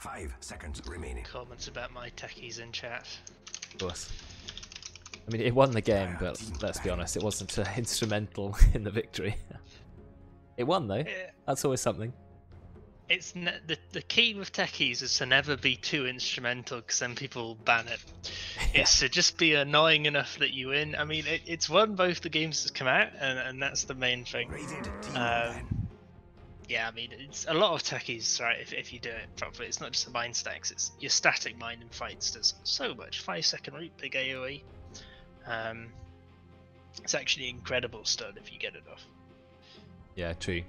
5 seconds remaining. Comments about my techies in chat. Of course. I mean, it won the game, but let's be honest, it wasn't instrumental in the victory. It won though. Yeah. That's always something. It's the key with techies is to never be too instrumental, because then people ban it. It's to just be annoying enough that you win. I mean, it's won both the games that come out, and that's the main thing. Yeah, I mean, it's a lot of techies, right? If you do it properly, it's not just the mine stacks. It's your static mine in fights does so much. 5-second root, big AOE. It's actually incredible stun if you get it off. Yeah, true.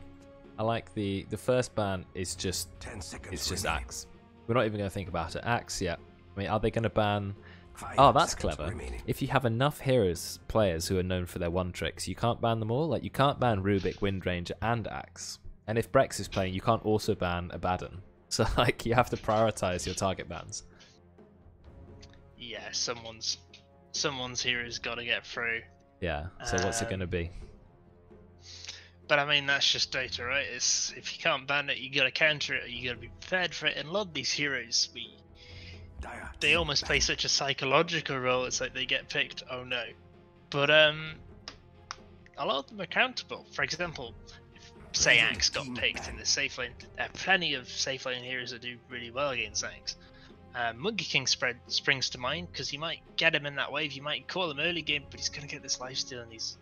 I like the first ban is just 10 seconds. it's just remaining. Axe. We're not even going to think about it. Axe, yeah. I mean, are they going to ban? 5 Oh, that's seconds clever. remaining. If you have enough players who are known for their one tricks, you can't ban them all. Like, you can't ban Rubik, Windranger, and Axe. And if Brex is playing, you can't also ban Abaddon. So, like, you have to prioritize your target bans. Yeah, someone's hero's got to get through. Yeah. So what's it going to be? But I mean, that's just Dota, right? It's if you can't ban it, you got to counter it, or you got to be prepared for it. And a lot of these heroes, they almost play such a psychological role. It's like they get picked. Oh no! But a lot of them are countable. For example, if say Axe got picked in the safe lane, there are plenty of safe lane heroes that do really well against Axe. Monkey King springs to mind, because you might get him in that wave. You might call him early game, but he's going to get this lifesteal, and he's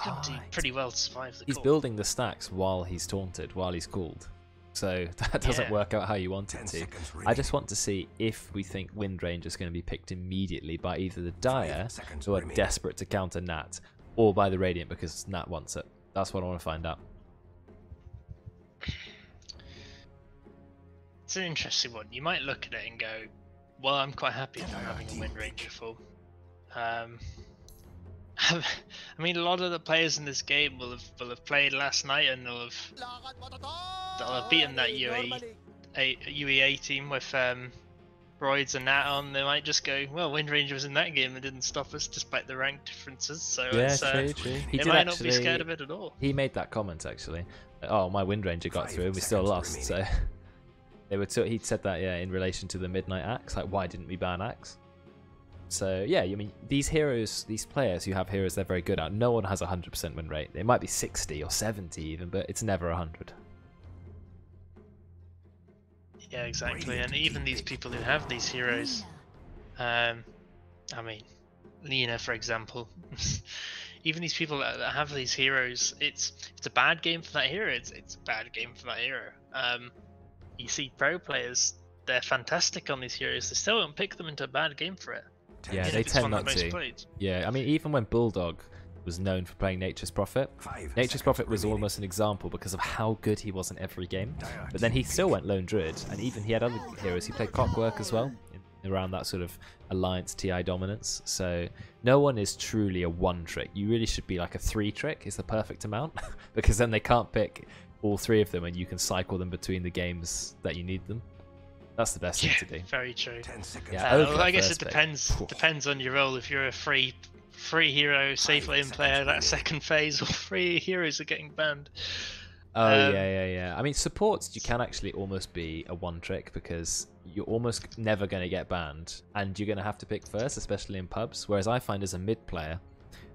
going to do pretty well to survive the He's call. building the stacks while he's taunted, while he's cooled. So that doesn't Yeah. work out how you want it 10 to. seconds I remaining. just want to see if we think Windranger is going to be picked immediately by either the Dire, seconds who are remaining. desperate to counter Nat, or by the Radiant because Nat wants it. That's what I want to find out. It's an interesting one. You might look at it and go, well, I'm quite happy with having a Windranger full. I mean, a lot of the players in this game will have played last night, and they'll have beaten that UEA team with Roidz and Nat on. They might just go, well, Windranger was in that game and didn't stop us despite the rank differences. So Yeah, it's, true. He they did might not be actually- scared of it at all. He made that comment actually. Oh, my Windranger got 5 through and we still seconds lost. So they were. He said that, yeah, in relation to the Midnight Axe. Like, why didn't we ban Axe? So yeah, I mean, these heroes, these players who have heroes they're very good at, no one has 100% win rate. It might be 60 or 70 even, but it's never 100. Yeah, exactly. And even these people who have these heroes, I mean, Lena, for example, even these people that have these heroes, it's a bad game for that hero. It's a bad game for that hero. You see pro players, they're fantastic on these heroes. They still don't pick them into a bad game for it. Yeah, Even they if it's tend one not that most to. played. Yeah, I mean, even when Bulldog was known for playing Nature's Prophet, 5 Nature's seconds Prophet was remaining. almost an example because of how good he was in every game. But then he still went Lone Druid, and even he had other heroes. He played Clockwork as well, around that sort of Alliance TI dominance. So no one is truly a one trick. You really should be like a 3 trick is the perfect amount, because then they can't pick all 3 of them, and you can cycle them between the games that you need them. That's the best thing to do. Very true. 10 seconds. Yeah, Well, okay, I guess first it pick. depends on your role. If you're a free hero, safe lane player, that second phase, all 3 heroes are getting banned. Oh yeah. I mean, supports you can actually almost be a one trick because you're almost never going to get banned, and you're going to have to pick first, especially in pubs. Whereas I find as a mid player,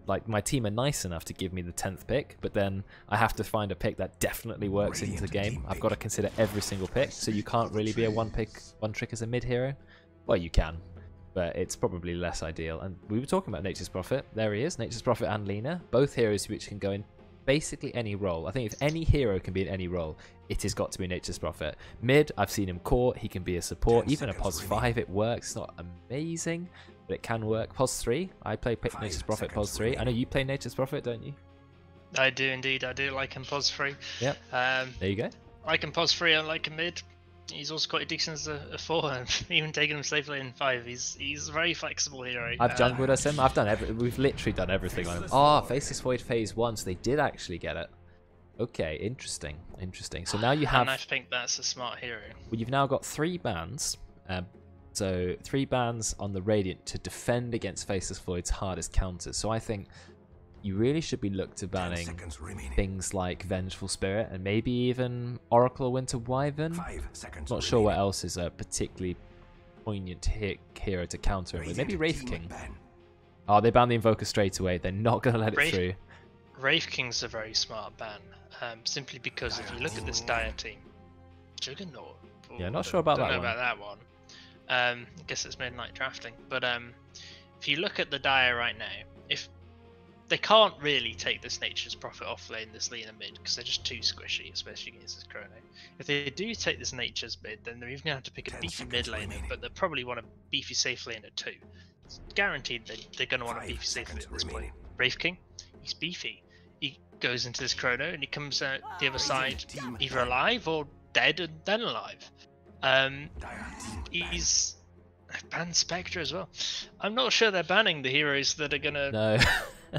like my team are nice enough to give me the 10th pick, but then I have to find a pick that definitely works into the game. I've got to consider every single pick, so you can't really be a one trick as a mid hero. Well, you can, but it's probably less ideal. And we were talking about Nature's Prophet. There he is, Nature's Prophet and Lena, both heroes which can go in basically any role. I think if any hero can be in any role, it has got to be Nature's Prophet. Mid, I've seen him court, he can be a support, 10 even a seconds POS 5 it works. It's not amazing, but it can work. POS 3, I play Nature's Prophet POS 3. I know you play Nature's Prophet, don't you? I do indeed. I do like him POS free. Yep. There you go. Like him POS free. I like him mid. He's also quite decent as a 4. Even taking him safely in 5. He's a very flexible hero. I've jungled us him. I've done we've literally done everything on him. Oh, Faceless Void phase 1, so they did actually get it. Okay, interesting. So now you have. And I think that's a smart hero. Well, you've now got 3 bans. So 3 bans on the Radiant to defend against Faceless Void's hardest counters. So I think you really should be looked to banning things like Vengeful Spirit and maybe even Oracle Winter Wyvern. Not sure what else is a particularly poignant hero to counter him with. Maybe Wraith King. Oh, they banned the Invoker straight away. They're not going to let it through. Wraith King's a very smart ban, simply because if you look at this Dire team, Juggernaut. Yeah, not sure about that one. Don't know about that one. I guess it's midnight drafting. But if you look at the Dire right now, if they can't really take this Nature's Prophet off lane, this Lina mid, because they're just too squishy, especially against this Chrono. If they do take this Nature's mid, then they're even going to have to pick a beefy mid laner, but they'll probably want a beefy safe laner too. It's guaranteed they're going to want a beefy safe laner at this point. Wraith King, he's beefy. He goes into this Chrono and he comes out the other side either alive or dead and then alive. He's banned Spectre as well. I'm not sure they're banning the heroes that are going to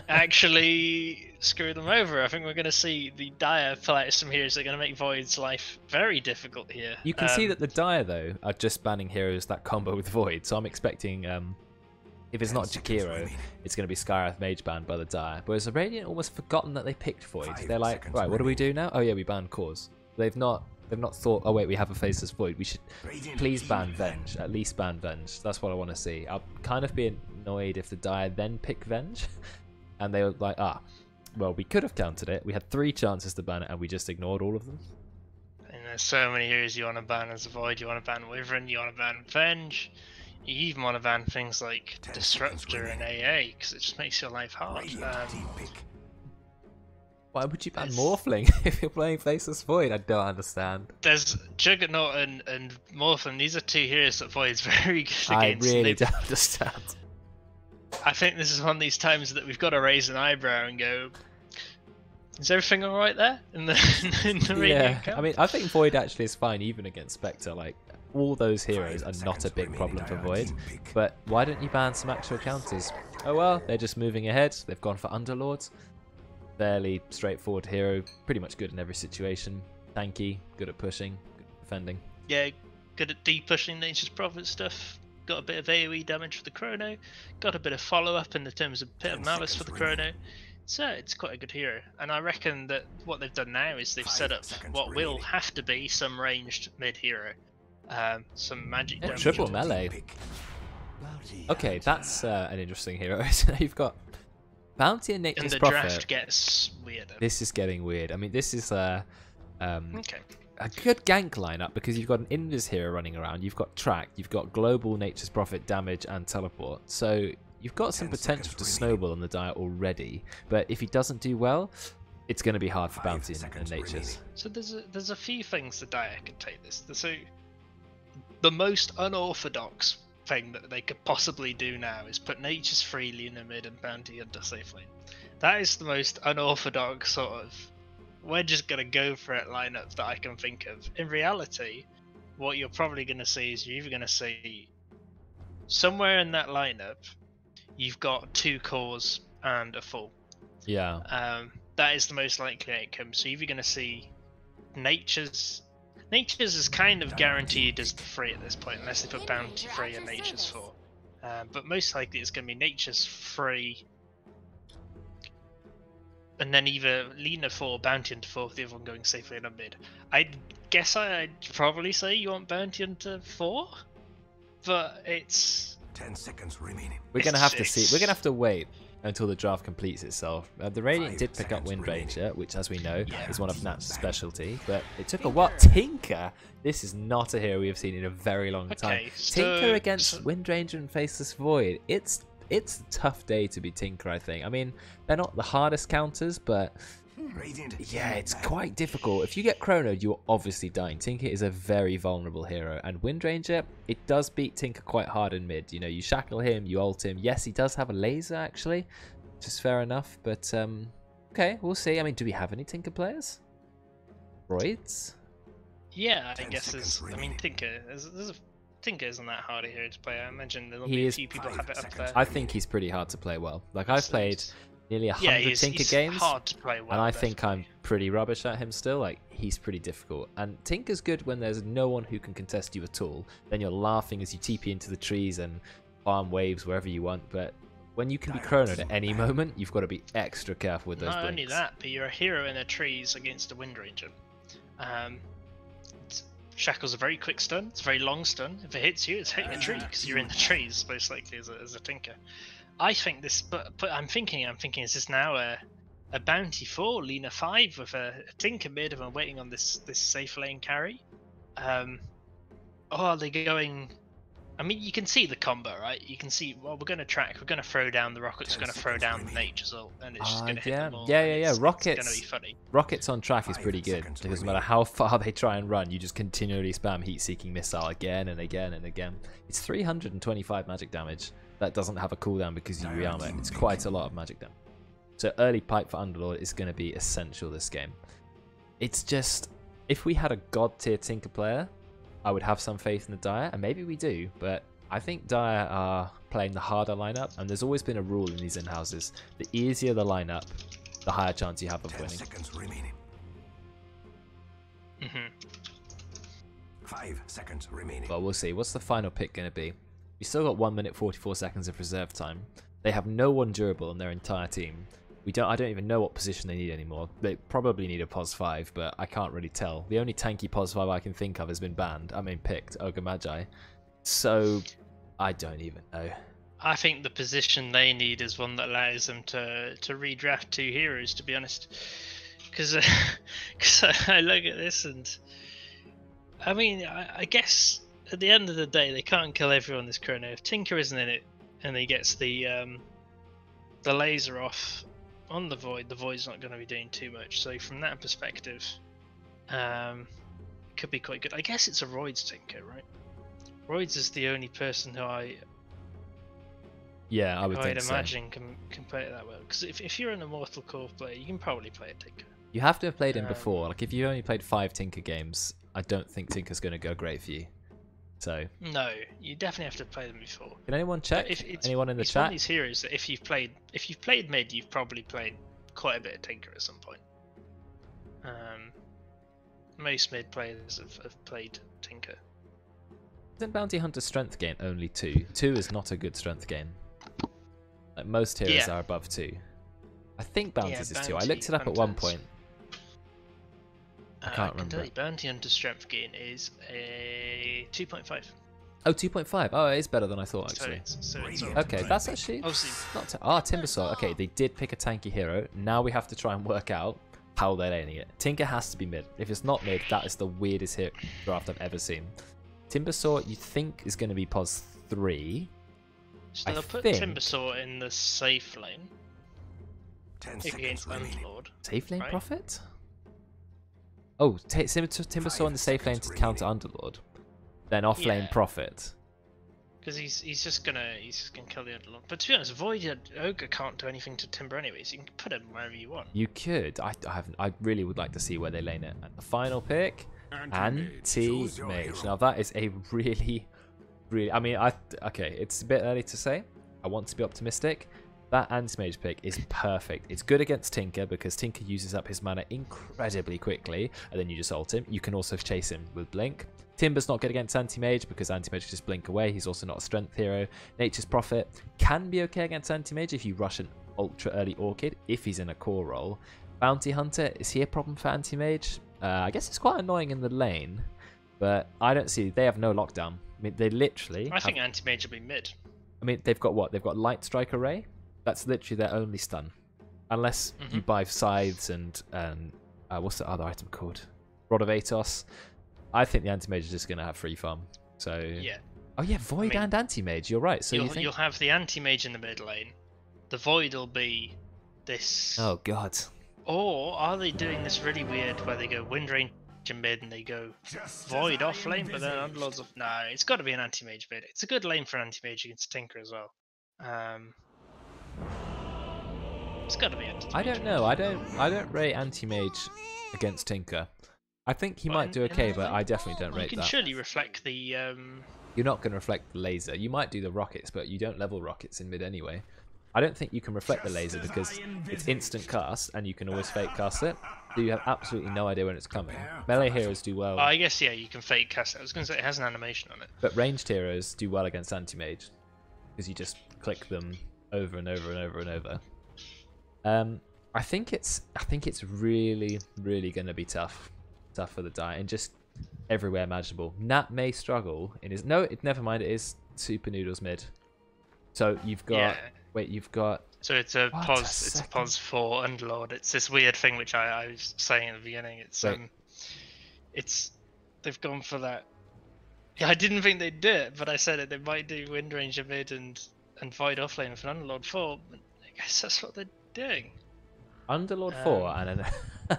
actually screw them over. I think we're going to see the Dire pull out some heroes that are going to make Void's life very difficult here. You can see that the Dire, though, are just banning heroes that combo with Void, so I'm expecting, if it's not Decayer, it's going to be Skywrath Mage banned by the Dire. Whereas the Radiant almost forgotten that they picked Void. They're like, right, what do we do now? Oh yeah, we banned Cause. They've not thought, oh wait, we have a faceless Void. We should please ban Venge. At least ban Venge. That's what I want to see. I'll kind of be annoyed if the Dire then pick Venge. And they were like, well, we could have countered it. We had 3 chances to ban it, and we just ignored all of them. And there's so many heroes you want to ban as a Void. You want to ban Wyvern, you want to ban Venge. You even want to ban things like Disruptor and AA, because it just makes your life hard. Why would you ban Morphling if you're playing Faceless Void? I don't understand. There's Juggernaut and Morphling. These are 2 heroes that Void's very good against. I really don't understand. I think this is one of these times that we've got to raise an eyebrow and go, is everything alright there? In the Radiant camp? I mean, I think Void actually is fine even against Spectre. Like, all those heroes are not a big problem for Void. But why don't you ban some actual counters? Oh well, they're just moving ahead. They've gone for Underlords. Fairly straightforward hero. Pretty much good in every situation. Tanky, good at pushing, good at defending. Yeah, good at de-pushing Nature's Prophet stuff. Got a bit of AoE damage for the Chrono, got a bit of follow-up in the terms of Pit of Malice for the Chrono, so it's quite a good hero. And I reckon that what they've done now is they've set up what will have to be some ranged mid-hero. Some magic damage. Triple melee. Okay, that's an interesting hero. You've got Bounty and Nature's Prophet. And the draft gets weirder. This is getting weird. I mean, this is okay. a good gank lineup because you've got an Invis hero running around, you've got Track, you've got Global Nature's Prophet damage and Teleport. So you've got some potential to snowball on the Dire already, but if he doesn't do well, it's going to be hard for Bounty and Nature's. So there's a few things the Dire can take this. So the most unorthodox thing that they could possibly do now is put Nature's Freely in the mid and Bounty under safe lane. That is the most unorthodox sort of we're just going to go for it lineup that I can think of. In reality, what you're probably going to see is you're either going to see somewhere in that lineup, you've got 2 cores and a full. Yeah. That is the most likely outcome. So you're going to see Nature's is kind of guaranteed as the free at this point, unless they put Bounty free and Nature's 4. But most likely it's going to be Nature's free, and then either Lina 4, Bounty into 4, the other one going safely in a mid. I guess I'd probably say you want Bounty into 4, but it's 10 seconds remaining. We're gonna have to see. We're gonna have to wait until the draft completes itself. The Radiant did pick up Wind Ranger, which, as we know, is one of Nat's specialty. But it took a while. Tinker. This is not a hero we have seen in a very long time. Tinker against Wind Ranger and Faceless Void. It's a tough day to be Tinker, I think. I mean, they're not the hardest counters, but yeah, it's quite difficult. If you get chronoed, you're obviously dying. Tinker is a very vulnerable hero, and Wind Ranger, it does beat Tinker quite hard in mid. You know, you shackle him, you ult him. Yes, he does have a laser, actually, which is fair enough, but okay, we'll see. I mean, do we have any Tinker players? Roidz? Yeah, I guess there's, I mean, Tinker isn't that hard a hero to play. I imagine there'll be a few people have it up there. I think he's pretty hard to play well. Like, I've played nearly 100 Tinker games, hard to play well, and I think I'm pretty rubbish at him still. Like, he's pretty difficult. And Tinker's good when there's no one who can contest you at all. Then you're laughing as you TP into the trees and farm waves wherever you want. But when you can be chronoed at any moment, you've got to be extra careful with those Not blinks. only that, but you're a hero in the trees against a Wind Ranger. Shackle's a very quick stun. It's a very long stun. If it hits you, it's hitting a tree because you're in the trees, most likely as a tinker. I think this, but I'm thinking, is this now a bounty 4, Lena 5 with a tinker mid, and I'm waiting on this safe lane carry. Or are they going? I mean, you can see the combo, right? You can see, well, we're going to track, we're going to throw down the rockets, we're going to throw down the nature's ult, and it's just going to hit them all. Yeah. Rockets. It's going to be funny. Rockets on track is pretty good, because no matter how far they try and run, you just continually spam heat-seeking missile again and again and again. It's 325 magic damage. That doesn't have a cooldown because you rearm it. It's quite a lot of magic damage. So early pipe for Underlord is going to be essential this game. It's just, if we had a god tier tinker player, I would have some faith in the Dire, and maybe we do, but I think Dire are playing the harder lineup, and there's always been a rule in these in-houses. The easier the lineup, the higher chance you have of winning. 10 seconds remaining. 5 seconds remaining. Well, we'll see. What's the final pick going to be? We still got 1 minute 44 seconds of reserve time. They have no one durable in their entire team. I don't even know what position they need anymore. They probably need a pos 5, but I can't really tell. The only tanky pos 5 I can think of has been banned. Picked, Ogre Magi. So, I don't even know. I think the position they need is one that allows them to redraft 2 heroes, to be honest. Because I look at this and... I mean, I guess at the end of the day, they can't kill everyone this chrono. If Tinker isn't in it and he gets the laser off on the Void's not going to be doing too much. So from that perspective, it could be quite good. I guess it's a Roidz Tinker, right? Roidz is the only person who I'd imagine can play it that well. Because if you're an Immortal Core player, you can probably play a Tinker. You have to have played him before. Like if you only played 5 Tinker games, I don't think Tinker's going to go great for you. So no, you definitely have to play them before. Can anyone check? Anyone in the chat? One of these heroes that if you've played mid, you've probably played quite a bit of Tinker at some point. Most mid players have played Tinker. Isn't Bounty Hunter strength gain only 2? 2 is not a good strength gain. Like most heroes are above 2. I think Bounties is 2. I looked it up at one point. I can't remember. Bounty Hunter strength gain is a 2.5. Oh, 2.5. Oh, it is better than I thought, actually. So it's okay, that's actually not Timbonaut. Okay, they did pick a tanky hero. Now we have to try and work out how they're laning it. Tinker has to be mid. If it's not mid, that is the weirdest hit draft I've ever seen. Timbonaut, you think, is going to be pos 3. So they'll put Timbonaut in the safe lane. 10 against seconds Underlord. Safe lane right? Prophet? Oh, Timbonaut in the safe lane to counter Underlord. Then off lane Prophet. Because he's just gonna kill the Underlord. But to be honest, Void Ogre can't do anything to Timber anyways. You can put him wherever you want. You could. I really would like to see where they lane it. And the final pick, Anti-Mage. Now that is a really. I mean, okay, it's a bit early to say. I want to be optimistic. That Anti-Mage pick is perfect. It's good against Tinker because Tinker uses up his mana incredibly quickly, and then you just ult him. You can also chase him with Blink. Timber's not good against Anti-Mage because Anti-Mage can just blink away. He's also not a strength hero. Nature's Prophet can be okay against Anti-Mage if you rush an ultra early Orchid, if he's in a core role. Bounty Hunter, is he a problem for Anti-Mage? I guess it's quite annoying in the lane, but I don't see. They have no lockdown. I mean, they literally. I think Anti-Mage will be mid. I mean, they've got what? They've got Light Strike Array. That's literally their only stun, unless you buy Scythes and what's the other item called? Rod of Atos. I think the Anti-Mage is just going to have free farm. So yeah. Oh yeah, Void and Anti-Mage. You're right. So you'll have the Anti-Mage in the mid lane. The Void will be this. Oh god. Or are they doing this really weird where they go Wind Ranger mid and they go Void off lane, but then Underlord's off? No, it's got to be an Anti-Mage mid. It's a good lane for an Anti-Mage against Tinker as well. It's got to be Anti-Mage. I don't know. I don't rate Anti-Mage against Tinker. I think he might do okay, but I definitely don't rate that. You can surely reflect the. You're not going to reflect the laser. You might do the rockets, but you don't level rockets in mid anyway. I don't think you can reflect the laser because it's instant cast and you can always fake cast it. So you have absolutely no idea when it's coming. Melee heroes do well. I guess yeah, you can fake cast it. I was going to say it has an animation on it. But ranged heroes do well against Anti-Mage because you just click them over and over and over and over. I think it's really going to be tough for the Dire, and just everywhere imaginable. Nat may struggle in his never mind. It is SupahNoodlz mid. So you've got you've got. So it's a pos. It's a pos for Underlord. It's this weird thing which I was saying at the beginning. It's they've gone for that. Yeah, I didn't think they'd do it, but I said it. They might do Wind Ranger mid and Void offlane with an Underlord 4. But I guess that's what they're doing. Underlord 4 and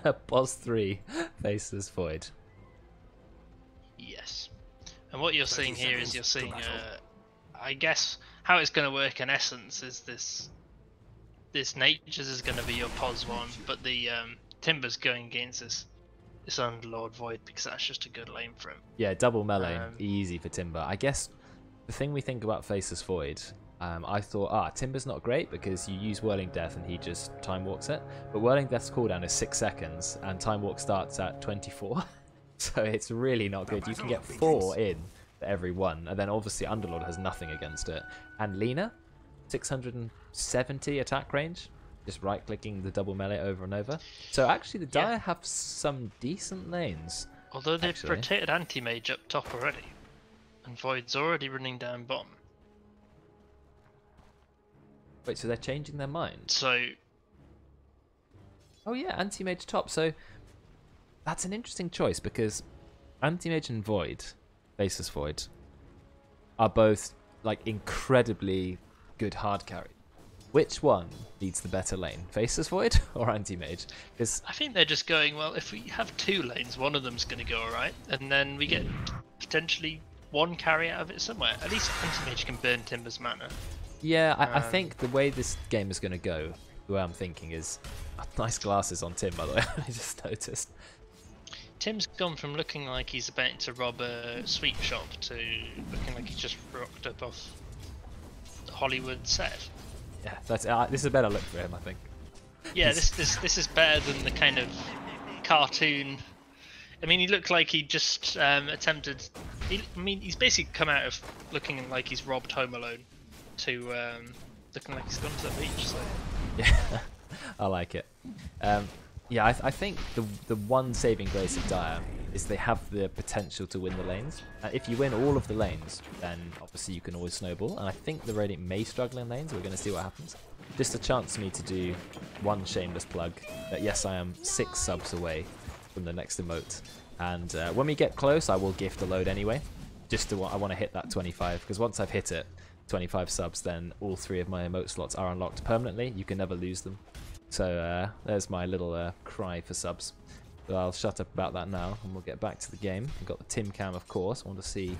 a pos 3 faces Void. Yes. And what you're seeing here is you're seeing, I guess, how it's going to work in essence is this Nature's is going to be your pos 1, but the Timber's going against this Underlord Void because that's just a good lane for him. Yeah, double melee, easy for Timber. I guess the thing we think about faces Void, I thought, Timber's not great because you use Whirling Death and he just time walks it. But Whirling Death's cooldown is 6 seconds and time walk starts at 24. So it's really not good. You can get 4 in for every 1, and then obviously Underlord has nothing against it. And Lina, 670 attack range, just right clicking the double melee over and over. So actually the Dire have some decent lanes. Although they've protected Anti-Mage up top already, and Void's already running down bottom. Wait, so they're changing their mind? So... Oh yeah, Anti-Mage top. So that's an interesting choice because Anti-Mage and Void, faces Void, are both like incredibly good hard carry. Which one leads the better lane, faces Void or Anti-Mage? Because I think they're just going, well, if we have 2 lanes, one of them's going to go alright, and then we get potentially 1 carry out of it somewhere. At least Anti-Mage can burn Timber's mana. Yeah, I think the way this game is going to go, the way I'm thinking is... nice glasses on Tim, by the way, I just noticed. Tim's gone from looking like he's about to rob a sweet shop to looking like he's just rocked up off the Hollywood set. Yeah, that's this is a better look for him, I think. Yeah, this is better than the kind of cartoon. I mean, he looked like he just attempted. He's basically come out of looking like he's robbed Home Alone to looking like he's gone to the beach. So. Yeah, I like it. Yeah, I think the one saving grace of Dire is they have the potential to win the lanes. If you win all of the lanes, then obviously you can always snowball. And I think the Radiant may struggle in lanes. We're going to see what happens. Just a chance for me to do one shameless plug. That yes, I am 6 subs away from the next emote. And when we get close, I will gift a load anyway. I want to hit that 25, because once I've hit it, 25 subs, then all 3 of my emote slots are unlocked permanently. You can never lose them. So there's my little cry for subs. But I'll shut up about that now, and we'll get back to the game. We've got the Tim Cam, of course. I want to see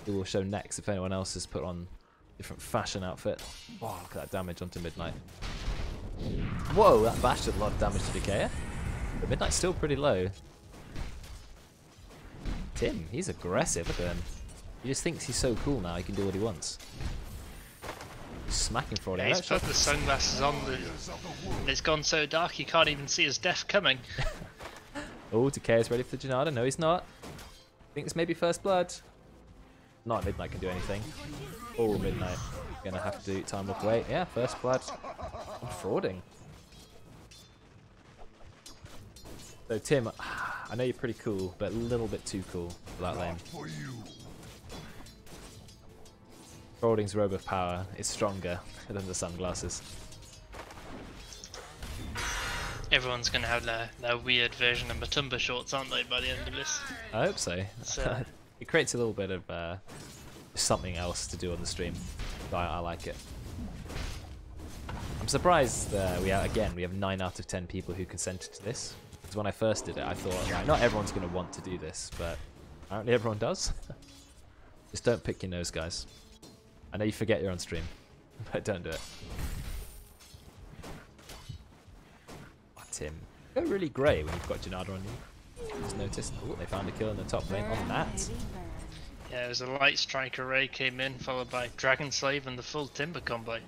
who will show next, if anyone else has put on a different fashion outfit. Oh, look at that damage onto Midnight. Whoa, that bash did a lot of damage to Decayer. But Midnight's still pretty low. Tim, he's aggressive. Look at him. He just thinks he's so cool now, he can do what he wants. Smacking for it. Yeah, he's put the sunglasses on, and it's gone so dark you can't even see his death coming. Oh, Decayer's ready for the Janada. No, he's not. I think this may be first blood. Not Midnight can do anything. Oh, Midnight. Gonna have to time walk away. Yeah, first blood. I'm frawding. So, Tim, I know you're pretty cool, but a little bit too cool for that lane. Frawding's robe of power is stronger than the sunglasses. Everyone's going to have their weird version of Matumba shorts, aren't they, by the end of this? I hope so. It creates a little bit of something else to do on the stream. So I like it. I'm surprised we have 9 out of 10 people who consented to this. Because when I first did it, I thought, right, not everyone's going to want to do this, but apparently everyone does. Just don't pick your nose, guys. I know you forget you're on stream, but don't do it. Oh, Tim. Go really grey when you've got Janada on you. Just noticed. Oh, they found a kill in the top lane on that. Yeah, it was a light strike array came in, followed by Dragon Slave and the full Timber combo.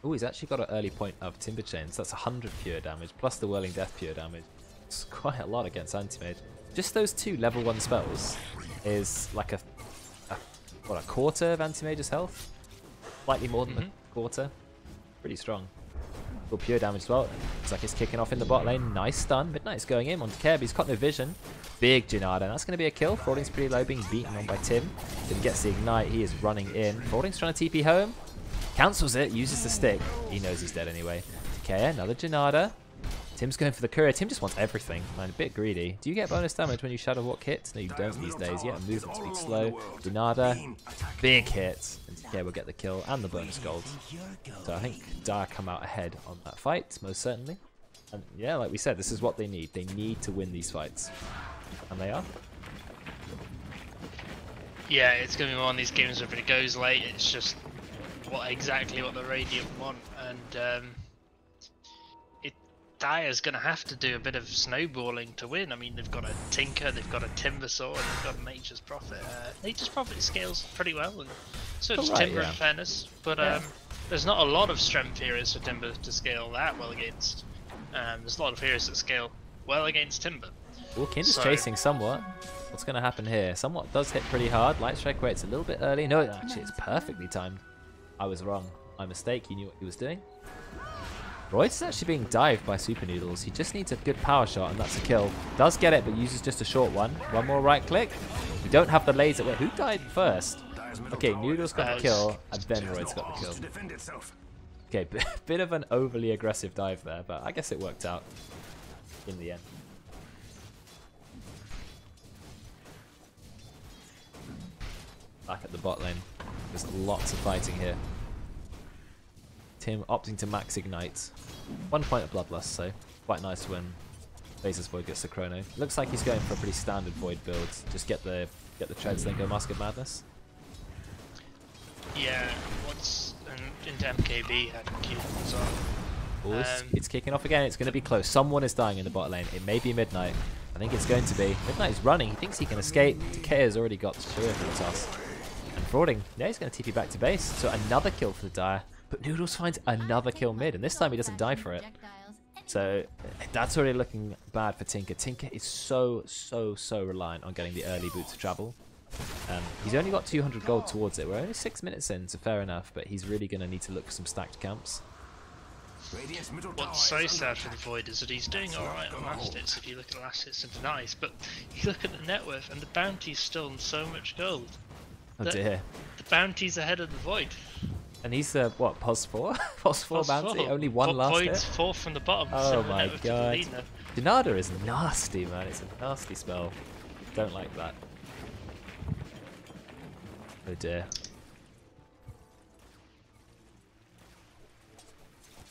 Oh, he's actually got an early point of Timber Chains. That's 100 pure damage, plus the Whirling Death pure damage. It's quite a lot against Anti-Mage. Just those 2 level 1 spells is like a quarter of Anti-Mage's health? Slightly more than quarter. Pretty strong. Full pure damage as well. Looks like it's kicking off in the bot lane. Nice stun. Midnight's going in on Decayer, but he's got no vision. Big Janada. That's going to be a kill. Frawding's pretty low, being beaten on by Tim. Tim gets the ignite. He is running in. Frawding's trying to TP home. Cancels it. Uses the stick. He knows he's dead anyway. Decayer, another Janada. Tim's going for the courier. Tim just wants everything. Man, a bit greedy. Do you get bonus damage when you shadow walk hits? No, you don't these days. You get a movement speed slow. Janada, big hit. And Decayer will get the kill and the bonus gold. So I think Dire come out ahead on that fight, most certainly. And yeah, like we said, this is what they need. They need to win these fights. And they are. Yeah, it's going to be one of these games where if it goes late, it's just exactly what the Radiant want. And Dire's going to have to do a bit of snowballing to win. I mean, they've got a Tinker, they've got a Timbersaw, and they've got Nature's Prophet. Nature's Prophet scales pretty well, and so does Timber in fairness. But there's not a lot of strength heroes for Timber to scale that well against. There's a lot of heroes that scale well against Timber. Well, Kinder's chasing somewhat. What's going to happen here? Somewhat does hit pretty hard. Light Strike waits a little bit early. No, actually, it's perfectly timed. I was wrong. My mistake. He knew what he was doing. Roidz is actually being dived by SupahNoodlz. He just needs a good power shot, and that's a kill. Does get it, but uses just a short one. One more right click. We don't have the laser. Wait, who died first? Okay, Noodles got the kill, and then Roidz got the kill. Okay, bit of an overly aggressive dive there, but I guess it worked out in the end. Back at the bot lane. There's lots of fighting here. Tim opting to max ignite. 1 point of Bloodlust, so quite nice when Phaser's Void gets the chrono. Looks like he's going for a pretty standard Void build. Just get the treads, then go Mask of Madness. Yeah, what's into MKB had Q as well. Oh, it's kicking off again. It's going to be close. Someone is dying in the bot lane. It may be Midnight. I think it's going to be. Midnight is running. He thinks he can escape. Decayer's already got the Shura for the toss. And Frawding, yeah, he's going to TP back to base. So another kill for the Dire. But Noodles finds another kill mid, and this time he doesn't die for it. So that's already looking bad for Tinker. Tinker is so reliant on getting the early boots of travel. He's only got 200 gold towards it. We're only 6 minutes in, so fair enough, but he's really going to need to look for some stacked camps. What's so sad for the Void is that he's doing alright on last hits if you look at the last hits and denies, but you look at the net worth and the bounty's still on so much gold. Oh dear. The bounty's ahead of the Void. And he's what, POS 4? POS 4 bounty? Only one last Void's hit? 4th from the bottom. Oh my god. Janada is nasty, man. It's a nasty spell. Don't like that. Oh dear.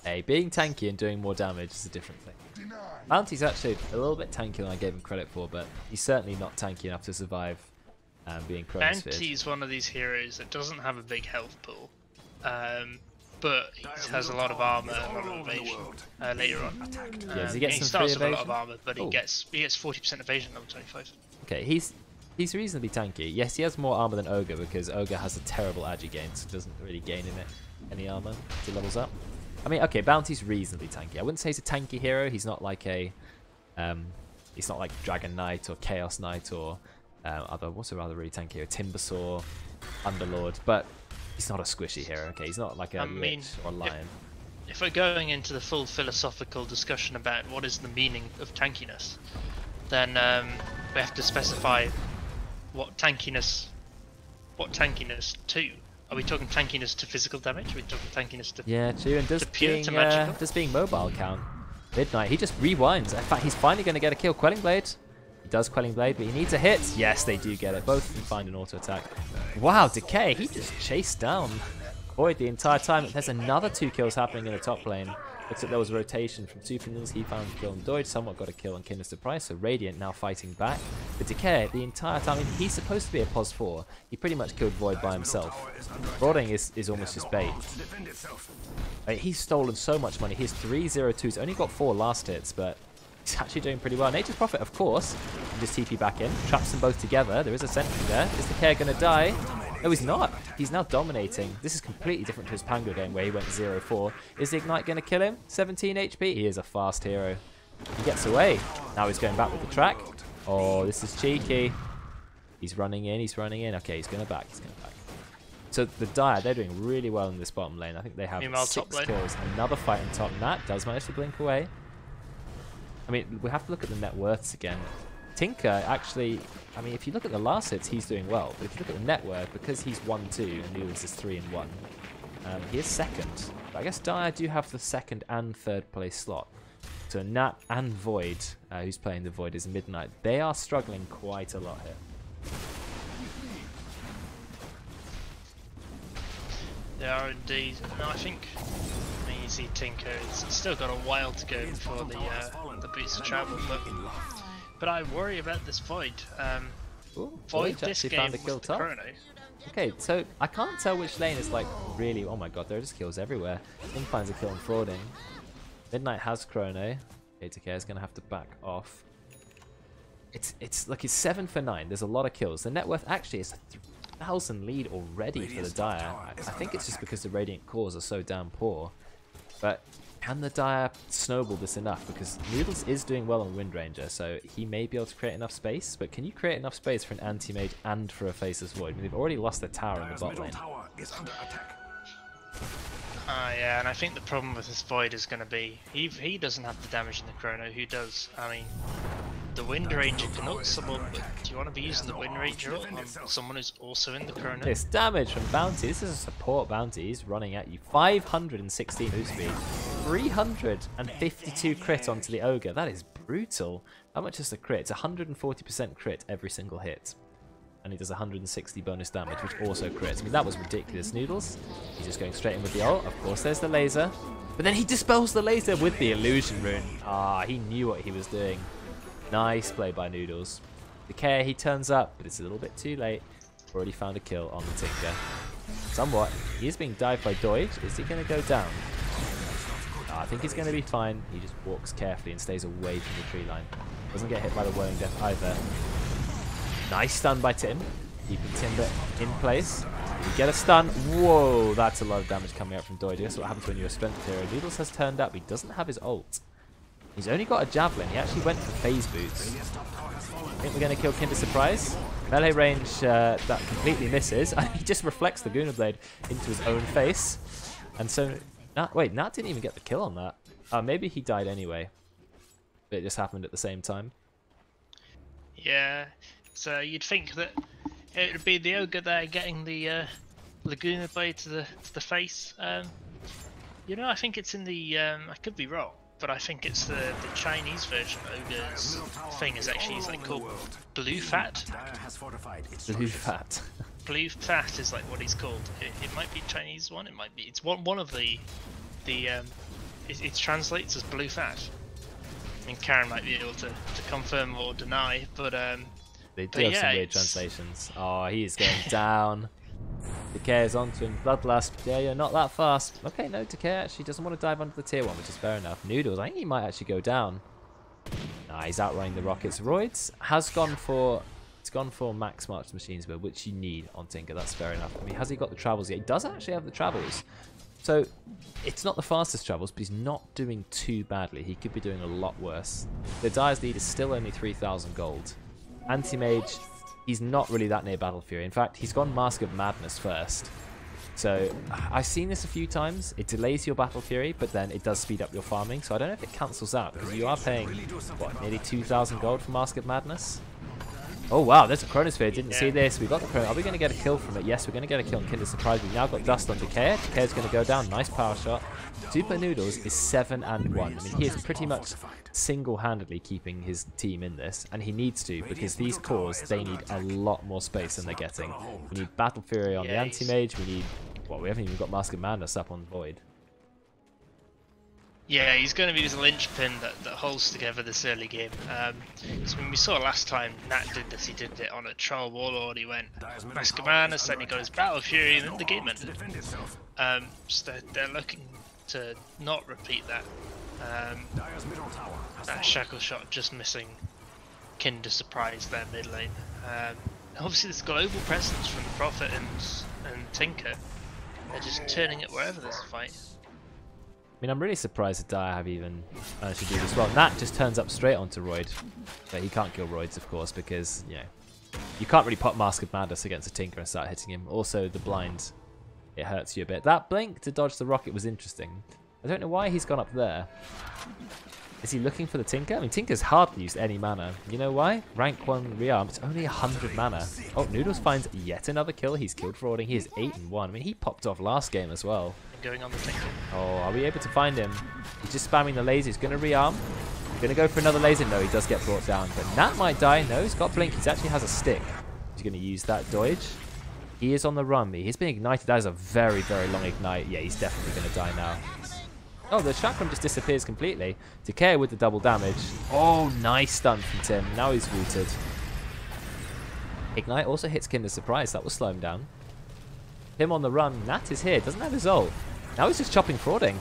Hey, being tanky and doing more damage is a different thing. Bounty's actually a little bit tankier than I gave him credit for, but he's certainly not tanky enough to survive being chronosphered. Bounty's one of these heroes that doesn't have a big health pool. But he has a lot of armor and a lot of evasion later on. Yeah, does he get he some starts free with evasion? a lot of armor, but he gets 40% evasion level 25. Okay, he's reasonably tanky. Yes, he has more armor than Ogre because Ogre has a terrible agi gain, so doesn't really gain in it any armor to levels up. I mean, okay, Bounty's reasonably tanky. I wouldn't say he's a tanky hero. He's not like a, he's not like Dragon Knight or Chaos Knight or what's a rather really tanky hero? Timbersaw, Underlord, but he's not a squishy hero. Okay, he's not like a Lich or a Lion. If we're going into the full philosophical discussion about what is the meaning of tankiness, then we have to specify what tankiness to. Are we talking tankiness to physical damage? Are we talking tankiness to true. And does being mobile count? Midnight, he just rewinds. In fact, he's finally going to get a kill. Quelling Blade. He does Quelling Blade, but he needs a hit. Yes, they do get it. Both can find an auto attack. Wow, Decay, he just chased down Void the entire time. There's another 2 kills happening in the top lane. Looks like there was a rotation from SupahNoodlz. He found a kill on Doigelicious, somewhat got a kill on Kinder's Price, so Radiant now fighting back. But Decayer, the entire time, I mean, he's supposed to be a POS 4. He pretty much killed Void by himself. Frawding is almost just bait. He's stolen so much money. He's 3-0-2s, only got 4 last hits, but he's actually doing pretty well. Nature's Prophet, of course, can just TP back in, traps them both together. There is a sentry there. Is Decayer going to die? No, he's not. He's now dominating. This is completely different to his Pango game where he went 0-4. Is the Ignite going to kill him? 17 HP? He is a fast hero. He gets away. Now he's going back with the track. Oh, this is cheeky. He's running in. He's running in. Okay, he's going to back. He's going to back. So the Dire, they're doing really well in this bottom lane. I think they have Meanwhile, 6 kills. Another fight on top. Nat does manage to blink away. I mean, we have to look at the net worths again. Tinker, actually, I mean, if you look at the last hits, he's doing well. But if you look at the net worth, because he's 1-2 and Noodlz is 3-1, he is second. But I guess Dire do have the second and third place slot. So Nat and Void, who's playing the Void, is Midnight. They are struggling quite a lot here. They are indeed. No, I think you see Tinker. It's still got a while to go before the boots of travel, but I worry about this Void. Void this actually game found a kill was the top. Chrono. Okay, so I can't tell which lane is like really. Oh my god, there are just kills everywhere. Tim finds a kill on frawding. Midnight has Chrono. Okay, Decayer is going to have to back off. It's like it's 7 for 9. There's a lot of kills. The net worth actually is 1,000 lead already for the Dire. I think it's just because the Radiant cores are so damn poor. But can the Dire snowball this enough? Because Noodlz is doing well on Wind Ranger, so he may be able to create enough space. But can you create enough space for an anti-mage and for a Faceless Void? I mean, they've already lost their tower in the bot lane. Yeah, and I think the problem with this Void is going to be he doesn't have the damage in the Chrono. Who does? I mean, the Wind Ranger can ult someone, but do you want to be using the Wind Ranger ult on someone who's also in the Chrono? This damage from Bounty. This is a support Bounty. He's running at you. 516 move speed. 352 crit onto the Ogre. That is brutal. How much is the crit? It's 140% crit every single hit. And he does 160 bonus damage, which also crits. I mean, that was ridiculous. Noodlz, he's just going straight in with the ult. Of course, there's the laser. But then he dispels the laser with the illusion rune. He knew what he was doing. Nice play by Noodlz. Decayer, he turns up, but it's a little bit too late. Already found a kill on the Tinker. Somewhat. He is being dived by Doig. Is he going to go down? I think he's going to be fine. He just walks carefully and stays away from the tree line. Doesn't get hit by the whirling death either. Nice stun by Tim. Keeping Timber in place. You get a stun. Whoa, that's a lot of damage coming out from Doig. That's what happens when you're a strength hero. Noodlz has turned up. He doesn't have his ult. He's only got a javelin. He actually went for phase boots. I think we're going to kill Kinder Surprise. Melee range that completely misses. He just reflects the Guna Blade into his own face. And so, Nat didn't even get the kill on that. Maybe he died anyway. But it just happened at the same time. Yeah, so you'd think that it would be the Ogre there getting the Laguna Blade to the face. You know, I think it's in the, I could be wrong, but I think it's the Chinese version Ogre's thing is actually like called Blue Fat. Blue Fat. Blue Fat is like what he's called. It might be Chinese one, it might be, it's one of the it translates as Blue Fat. I mean, Karen might be able to confirm or deny, but they do have some weird translations. Oh, he is going down. Decayer's onto him. Bloodlust. Yeah, you're not that fast. Okay, no, Decayer actually doesn't want to dive onto the tier 1, which is fair enough. Noodlz, I think he might actually go down. Nah, he's outrunning the rockets. Roidz has gone for max march machines, but which you need on Tinker. That's fair enough. I mean, has he got the travels yet? He does actually have the travels. So it's not the fastest travels, but he's not doing too badly. He could be doing a lot worse. The Dire's lead is still only 3,000 gold. Anti-Mage, he's not really that near Battle Fury. In fact, he's gone Mask of Madness first. So I've seen this a few times. It delays your Battle Fury, but then it does speed up your farming. So I don't know if it cancels out, because you are paying, what, nearly 2,000 gold for Mask of Madness? Oh wow, there's a Chronosphere. Didn't see this. We got the Chrono. Are we going to get a kill from it? Yes, we're going to get a kill on Kinder Surprise. We've now got Dust on Decayer. Decayer's going to go down. Nice power shot. SupahNoodlz is 7-1. I mean, he is pretty much single-handedly keeping his team in this, and he needs to, because these cores, they need a lot more space than they're getting. We need Battle Fury on the Anti-Mage. We need, well, we haven't even got Mask of Madness up on Void. Yeah, he's going to be the linchpin that holds together this early game. So when we saw last time Nat did this, he did it on a Troll Warlord. He went Mask of Madness, then he got his Battle Fury, and then the game ended. So they're looking to not repeat that. That Shackle Shot just missing Kinder Surprise there mid lane. Obviously, this global presence from Prophet and Tinker. They're just turning it wherever there's a fight. I mean, I'm really surprised that Dire have even managed to do this well. Nat just turns up straight onto Roid. But he can't kill Roids, of course, because, you know, you can't really pop Mask of Madness against a Tinker and start hitting him. Also, the blind it hurts you a bit. That blink to dodge the rocket was interesting. I don't know why he's gone up there. Is he looking for the Tinker? I mean, Tinker's hardly used any mana. You know why? Rank 1 rearm, it's only 100 mana. Oh, Noodlz finds yet another kill. He's killed frawding. He is 8-1. I mean, he popped off last game as well. Going on the Tinker. Oh, are we able to find him? He's just spamming the laser. He's going to rearm. Going to go for another laser. No, he does get brought down. But Nat might die. No, he's got blink. He actually has a stick. He's going to use that Doige. He is on the run. He's been ignited. That is a very, very long ignite. Yeah, he's definitely going to die now. Oh, the chakram just disappears completely. Decayer with the double damage. Oh, nice stun from Tim. Now he's rooted. Ignite also hits Kinder Surprise. That will slow him down. Tim on the run. Nat is here. Doesn't have his ult. Now he's just chopping frawding.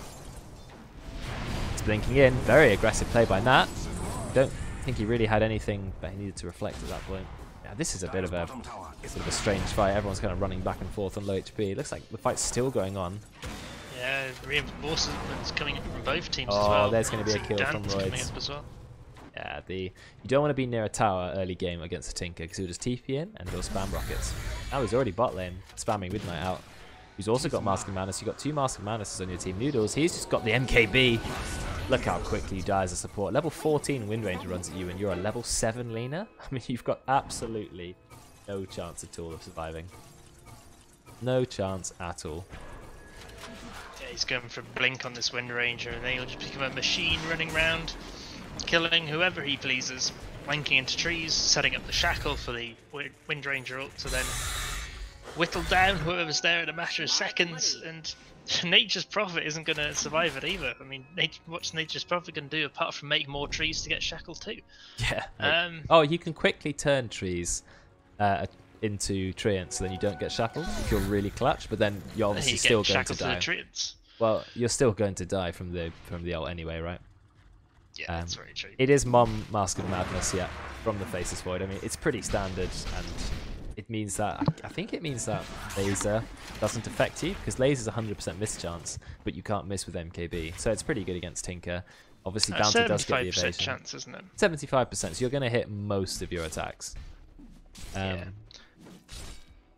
He's blinking in. Very aggressive play by Nat. Don't think he really had anything that he needed to reflect at that point. Yeah, this is a bit of a sort of a strange fight. Everyone's kind of running back and forth on low HP. It looks like the fight's still going on. Yeah, reinforcements coming in from both teams as well. Oh, there's going to be a kill from Roidz. Coming up as well. Yeah, you don't want to be near a tower early game against the Tinker because he'll just TP in and he'll spam rockets. Now he's already bot lane, spamming Midnight out. He's also got Mask of Madness. You've got 2 Mask of Madnesses on your team. Noodlz, he's just got the MKB. Look how quickly you die as a support. Level 14 Wind Ranger runs at you and you're a level 7 laner? I mean, you've got absolutely no chance at all of surviving. No chance at all. Yeah, he's going for Blink on this Wind Ranger and then he'll just become a machine running around, killing whoever he pleases, flanking into trees, setting up the shackle for the Wind Ranger ult to then whittle down whoever's there in a matter of seconds, and Nature's Prophet isn't going to survive it either. I mean, what's Nature's Prophet going to do apart from make more trees to get shackled too? Yeah. Oh, you can quickly turn trees into treants so then you don't get shackled if you're really clutch, but then you're obviously still going to die. Well, you're still going to die from the ult anyway, right? Yeah, that's very true. It is Mom Mask of Madness, yeah, from the Faceless Void. I mean, it's pretty standard, and it means that, I think it means that laser doesn't affect you, because laser's 100% miss chance, but you can't miss with MKB. So it's pretty good against Tinker. Obviously, Bounty does get the evasion. 75% chance, isn't it? 75%, so you're going to hit most of your attacks. Yeah.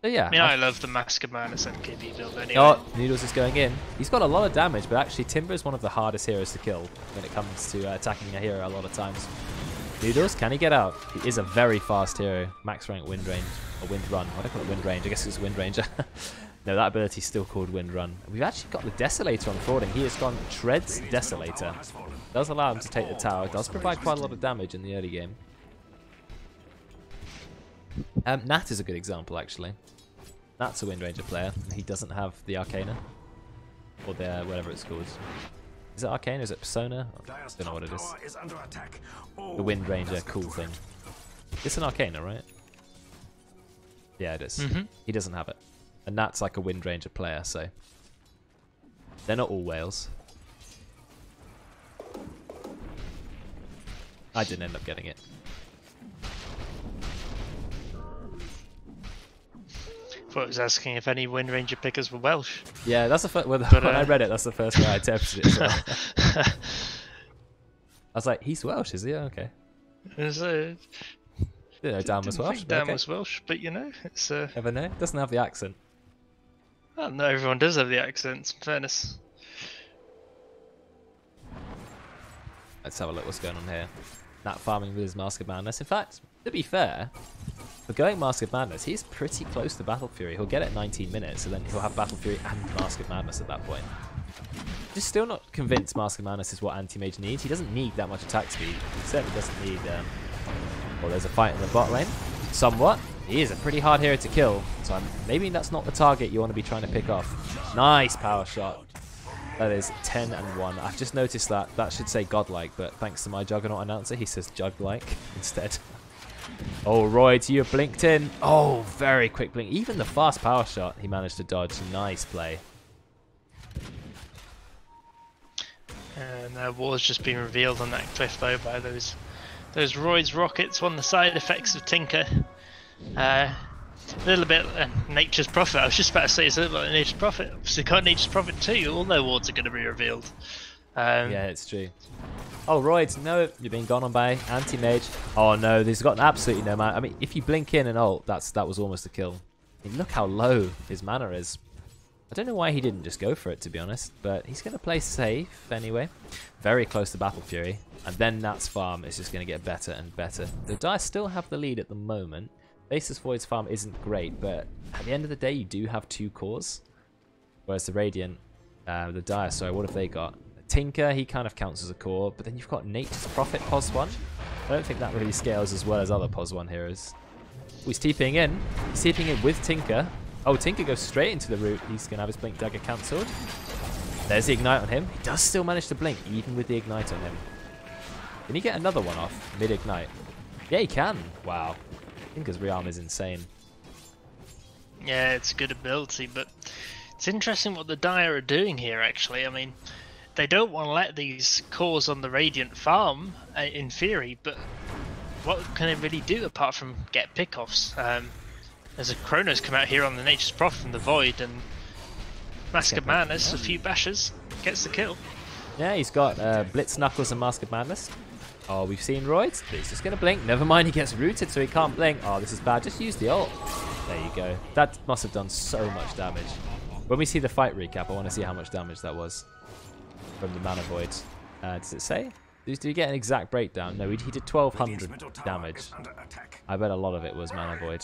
So yeah. I mean, I love the Mask of Madness MKB build anyway. Oh, Noodlz is going in. He's got a lot of damage, but actually Timber is one of the hardest heroes to kill when it comes to attacking a hero a lot of times. Noodlz, can he get out? He is a very fast hero. Max rank Wind Range, or Wind Run. Why do I call it Wind Range? I guess it's Wind Ranger. No, that ability is still called Wind Run. We've actually got the Desolator on frawding. He has gone Treads Desolator. Does allow him to take the tower. Does provide quite a lot of damage in the early game. Nat is a good example, actually. Nat's a Wind Ranger player. He doesn't have the Arcana. Or the whatever it's called. Is it Arcana? Is it Persona? I don't know what it is. The Wind Ranger cool thing. It's an Arcana, right? Yeah, it is. He doesn't have it. And Nat's like a Wind Ranger player, so... They're not all whales. I didn't end up getting it. I was asking if any Wind Ranger pickers were Welsh. Yeah, that's the first. When I read it, that's the first guy I attempted it. So. I was like, he's Welsh, is he? Okay. Didn't know Dan was Welsh. Dan was Welsh, but you know, it's. Never know. Doesn't have the accent. Well, no, everyone does have the accents. In fairness. Let's have a look. What's going on here? Nat farming with his Mask of Madness. In fact, to be fair. For going Mask of Madness, he's pretty close to Battle Fury. He'll get it 19 minutes, and then he'll have Battle Fury and Mask of Madness at that point. Just still not convinced Mask of Madness is what Anti-Mage needs. He doesn't need that much attack speed. He certainly doesn't need... well, there's a fight in the bot lane. Somewhat. He is a pretty hard hero to kill, so maybe that's not the target you want to be trying to pick off. Nice power shot. That is 10 and 1. I've just noticed that. That should say godlike, but thanks to my Juggernaut announcer, he says juglike instead. Oh, Roidz, you blinked in. Oh, very quick blink. Even the fast power shot he managed to dodge. Nice play. And there was just being revealed on that cliff though by those Roidz rockets. One of the side effects of Tinker. A little bit Nature's Prophet. I was just about to say it's a little bit like Nature's Prophet. Obviously got Nature's Prophet too. All their wards are going to be revealed. Yeah, it's true. Oh, Roidz, no, you're being gone on by Anti-Mage. Oh no, he's got absolutely no mana. I mean, if you blink in and ult, that was almost a kill. I mean, look how low his mana is. I don't know why he didn't just go for it, to be honest, but he's going to play safe anyway. Very close to Battle Fury, and then Nat's farm is just going to get better and better. The Dire still have the lead at the moment. Faceless Void's farm isn't great, but at the end of the day, you do have 2 cores. Whereas the Radiant, the Dire, sorry, what have they got? Tinker, he kind of counts as a core, but then you've got Nature's Prophet POS 1. I don't think that really scales as well as other POS 1 heroes. He's TPing in. He's TPing in with Tinker. Oh, Tinker goes straight into the root. He's going to have his Blink Dagger cancelled. There's the Ignite on him. He does still manage to blink, even with the Ignite on him. Can he get another one off mid-Ignite? Yeah, he can. Wow. Tinker's rearm is insane. Yeah, it's a good ability, but it's interesting what the Dire are doing here, actually. I mean, they don't want to let these cores on the Radiant farm, in theory, but what can they really do apart from get pickoffs? There's a Chronos come out here on the Nature's Prophet from the Void, and Mask of Madness, a few bashes, gets the kill. Yeah, he's got Blitz Knuckles and Mask of Madness. Oh, we've seen Roidz, but he's just going to blink. Never mind, he gets rooted, so he can't blink. Oh, this is bad. Just use the ult. There you go. That must have done so much damage. When we see the fight recap, I want to see how much damage that was from the Mana Void. Does it say? Did you get an exact breakdown? No, he did 1200 damage. I bet a lot of it was Mana Void.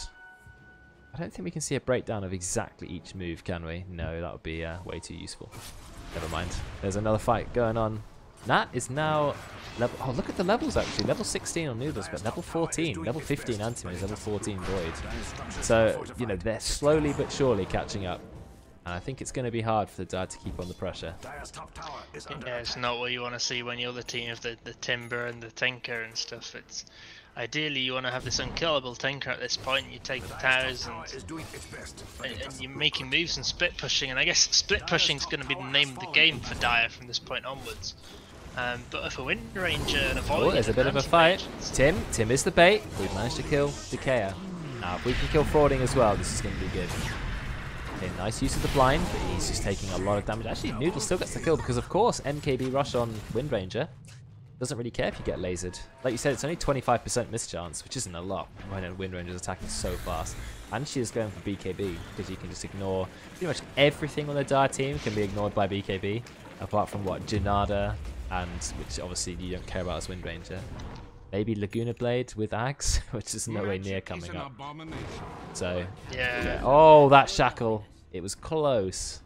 I don't think we can see a breakdown of exactly each move, can we? No, that would be way too useful. Never mind. There's another fight going on. Nat is now level... Oh, look at the levels, actually. Level 16 on Noodles, but level 14. Level 15 Antimage, level 14 Void. So, you know, they're slowly but surely catching up. And I think it's going to be hard for the Dire to keep on the pressure. Yeah, it's not what you want to see when you're the team of the Timber and the Tinker and stuff. It's ideally you want to have this unkillable Tinker at this point. You take the towers and you're making moves and split pushing. And I guess split pushing is going to be the name of the game for Dire from this point onwards. But if a Wind Ranger and a Void... Oh, there's a bit of a fight. Tim is the bait. We've managed to kill Decayer. Now, if we can kill Frawding as well, this is going to be good. Okay, nice use of the blind, but he's just taking a lot of damage. Actually, Noodle still gets the kill because, of course, MKB rush on Wind Ranger. Doesn't really care if you get lasered. Like you said, it's only 25% mischance, which isn't a lot when a Wind Ranger's attacking so fast. And she is going for BKB because you can just ignore pretty much everything on the Dire team can be ignored by BKB, apart from what Janada and which obviously you don't care about as Wind Ranger. Maybe Laguna Blade with Axe, which is nowhere near coming up. So yeah. Oh, that shackle! It was close.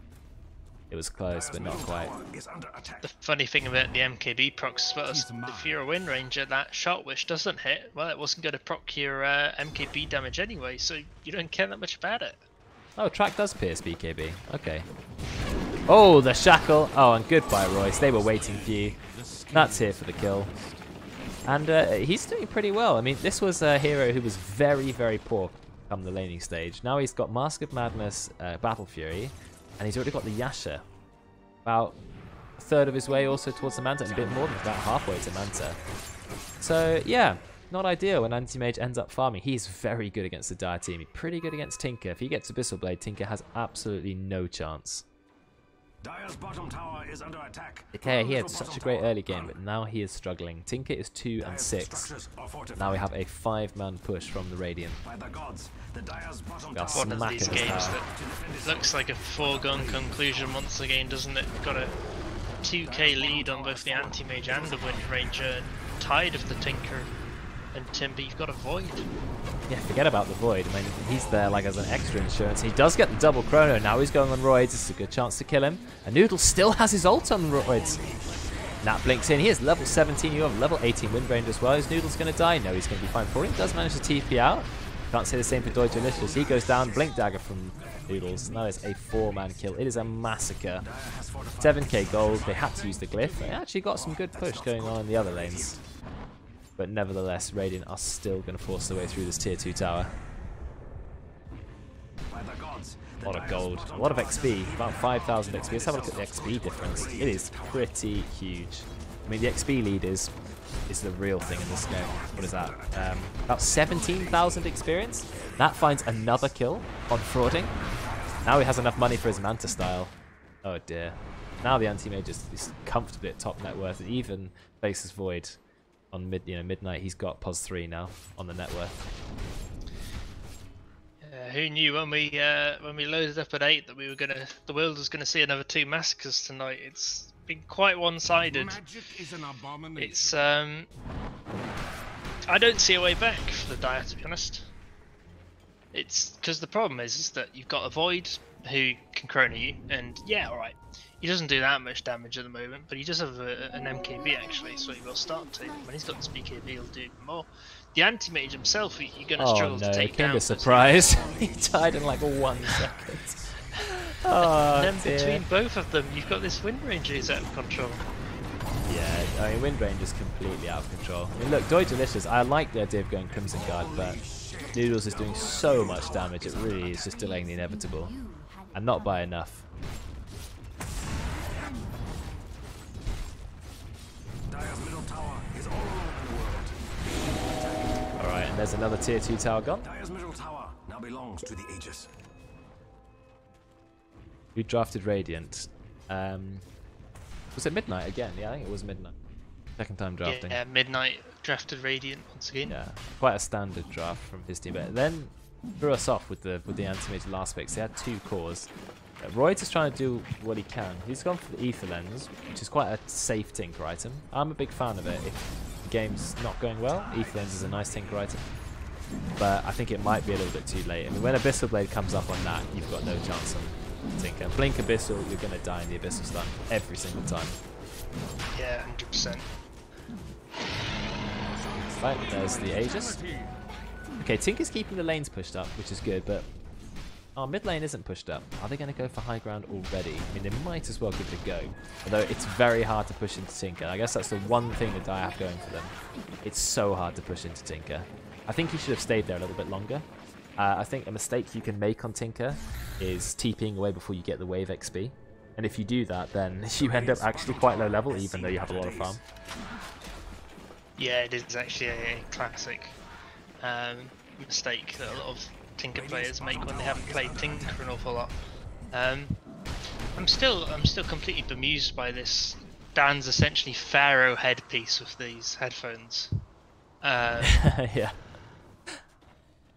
It was close, but not quite. The funny thing about the MKB procs as well is if you're a Wind Ranger, that shot which doesn't hit, well, it wasn't going to proc your MKB damage anyway, so you don't care that much about it. Oh, track does pierce BKB. Okay. Oh, the shackle. Oh, and goodbye, Royce. They were waiting for you. That's here for the kill. And he's doing pretty well. I mean, this was a hero who was very, very poor come the laning stage. Now he's got Mask of Madness, Battle Fury, and he's already got the Yasha. About a third of his way also towards the Manta, and a bit more than about halfway to Manta. So, yeah, not ideal when Anti-Mage ends up farming. He's very good against the Dire team. He's pretty good against Tinker. If he gets Abyssal Blade, Tinker has absolutely no chance. Dire's bottom tower is under attack. Decayer, he had such a great early game, but now he is struggling. Tinker is 2 and 6. Now we have a 5-man push from the Radiant. One of these games that looks like a foregone conclusion once again, doesn't it? Got a 2k lead on both the Anti-Mage and the Wind Ranger, tied of the Tinker and Timber. You've got a Void. Yeah, forget about the Void. I mean, he's there like as an extra insurance. He does get the double chrono. Now he's going on Roidz. This is a good chance to kill him. And Noodle still has his ult on Roidz. Nat blinks in. He is level 17. You have level 18 Wind Ranger as well. Is Noodle's going to die? No, he's going to be fine for him. He does manage to TP out. Can't say the same for Doigelicious. He goes down. Blink Dagger from Noodles. And that is a 4-man kill. It is a massacre. 7k gold. They had to use the glyph. They actually got some good push going on in the other lanes. But nevertheless, Radiant are still going to force their way through this tier 2 tower. A lot of gold, a lot of XP, about 5,000 XP. Let's have a look at the XP difference. It is pretty huge. I mean, the XP lead is the real thing in this game. What is that? About 17,000 experience. That finds another kill on Frawding. Now he has enough money for his Manta style. Oh dear. Now the Anti-Mage is comfortably at top net worth, and even faces Void. On midnight, he's got POS 3 now on the net worth. Who knew when we loaded up at 8 that the world was gonna see another 2 massacres tonight? It's been quite one-sided. It's I don't see a way back for the Dire, to be honest. It's because the problem is that you've got a Void who can chrono you, and yeah, alright, he doesn't do that much damage at the moment, but he does have an MKB actually, so he will start to. When he's got this BKB, he'll do more. The anti-mage himself, you're going to struggle to take down. Oh no, surprise! He died in like 1 second. Oh, and then between both of them, you've got this Wind Ranger who's out of control. Yeah, I mean, Wind Ranger's completely out of control. I mean, look, Doigelicious, I like the idea of going Crimson Guard, but Noodlz is doing so much damage, it really is just delaying the inevitable. And not by enough. Alright, and there's another tier 2 tower gone. Dire's middle tower now belongs to the Aegis. Who drafted Radiant? Was it Midnight again? Yeah, I think it was Midnight. Second time drafting. Yeah, Midnight drafted Radiant once again. Yeah, quite a standard draft from his team. But then threw us off with the anti-mage last pick. So he had 2 cores. Roidz is trying to do what he can. He's gone for the Ether Lens, which is quite a safe tinker item. I'm a big fan of it. If the game's not going well, Ether Lens is a nice tinker item. But I think it might be a little bit too late. I mean, when Abyssal Blade comes up on that, you've got no chance on tinker. Blink Abyssal, you're going to die in the Abyssal stun every single time. Yeah, 100%. Right, there's the Aegis. Okay, Tinker's keeping the lanes pushed up, which is good, but our mid lane isn't pushed up. Are they going to go for high ground already? I mean, they might as well give it a go. Although it's very hard to push into Tinker. I guess that's the one thing that Dire have going for them. It's so hard to push into Tinker. I think he should have stayed there a little bit longer. I think a mistake you can make on Tinker is TPing away before you get the wave XP. And if you do that, then you end up actually quite low level, even though you have a lot of farm. Yeah, it is actually a classic mistake that a lot of Tinker players make when they haven't played Tinker an awful lot. I'm still completely bemused by this. Dan's essentially Pharaoh headpiece with these headphones. Yeah.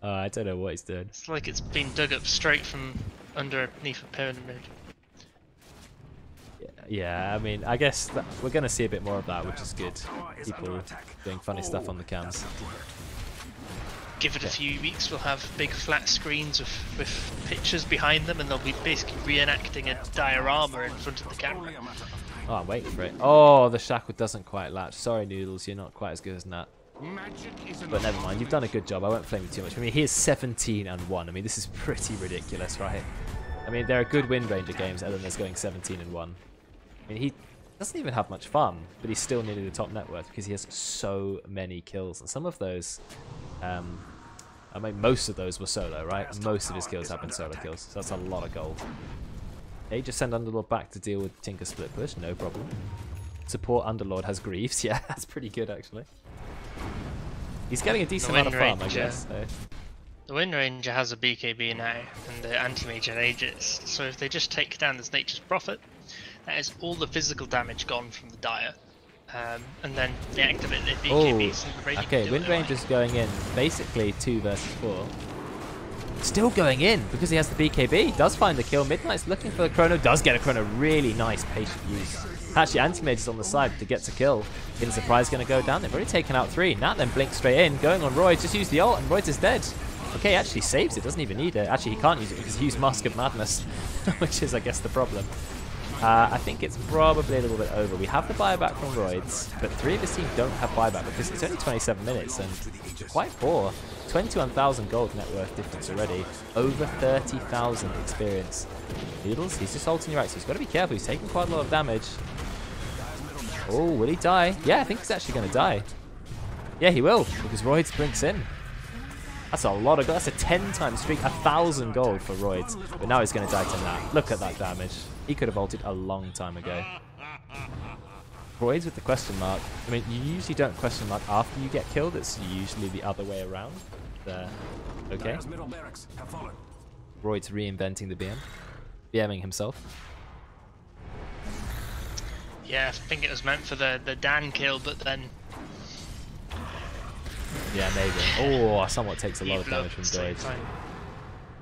I don't know what he's doing. It's like it's been dug up straight from underneath a pyramid. Yeah, I mean, I guess that we're going to see a bit more of that, which is good. People doing funny stuff on the cams. Give it a few weeks, we'll have big flat screens with pictures behind them, and they'll be basically reenacting a diorama in front of the camera. Oh, I'm waiting for it. Oh, the shackle doesn't quite latch. Sorry, Noodlz, you're not quite as good as Nat. But never mind, you've done a good job. I won't flame you too much. I mean, he is 17-1. I mean, this is pretty ridiculous, right? I mean, there are good Wind Ranger games other than this going 17-1. I mean, he doesn't even have much fun, but he's still nearly the top net worth because he has so many kills. And some of those, I mean, most of those were solo, right? Most of his kills have been solo kills, so that's a lot of gold. Okay, just send Underlord back to deal with Tinker split push, no problem. Support Underlord has Greaves, yeah, that's pretty good actually. He's getting a decent amount of farm, I guess. So. The Wind Ranger has a BKB now, and the Anti-Mage and Aegis, so if they just take down this Nature's Prophet, that is all the physical damage gone from the Dire. And then they activate their BKBs and the Radiant. Okay, Wind Ranger's going in, basically 2 versus 4. Still going in, because he has the BKB. He does find the kill. Midnight's looking for the chrono, does get a chrono. Really nice patient use. Actually, Anti-Mage is on the side to get to kill. Hidden Surprise going to go down. They've already taken out 3. Nat then blinks straight in, going on Roidz. Just use the ult, and Roidz is dead. Okay, actually saves it. Doesn't even need it. Actually, he can't use it because he used Mask of Madness, which is, I guess, the problem. I think it's probably a little bit over. We have the buyback from Roidz, but 3 of his team don't have buyback because it's only 27 minutes and quite poor. 21,000 gold net worth difference already. Over 30,000 experience. Noodlz, he's just ulting your right, so he's got to be careful. He's taking quite a lot of damage. Oh, will he die? Yeah, I think he's actually going to die. Yeah, he will, because Roidz blinks in. That's a lot of gold. That's a 10-time streak. 1,000 gold for Roidz. But now he's going to die to Nat. Look at that damage. He could have ulted a long time ago. Roidz with the question mark. I mean, you usually don't question mark after you get killed. It's usually the other way around. There. Okay. Roidz reinventing the BM. BMing himself. Yeah, I think it was meant for the Dan kill, but then... Yeah, maybe. Oh, somewhat takes a lot of damage from Roidz.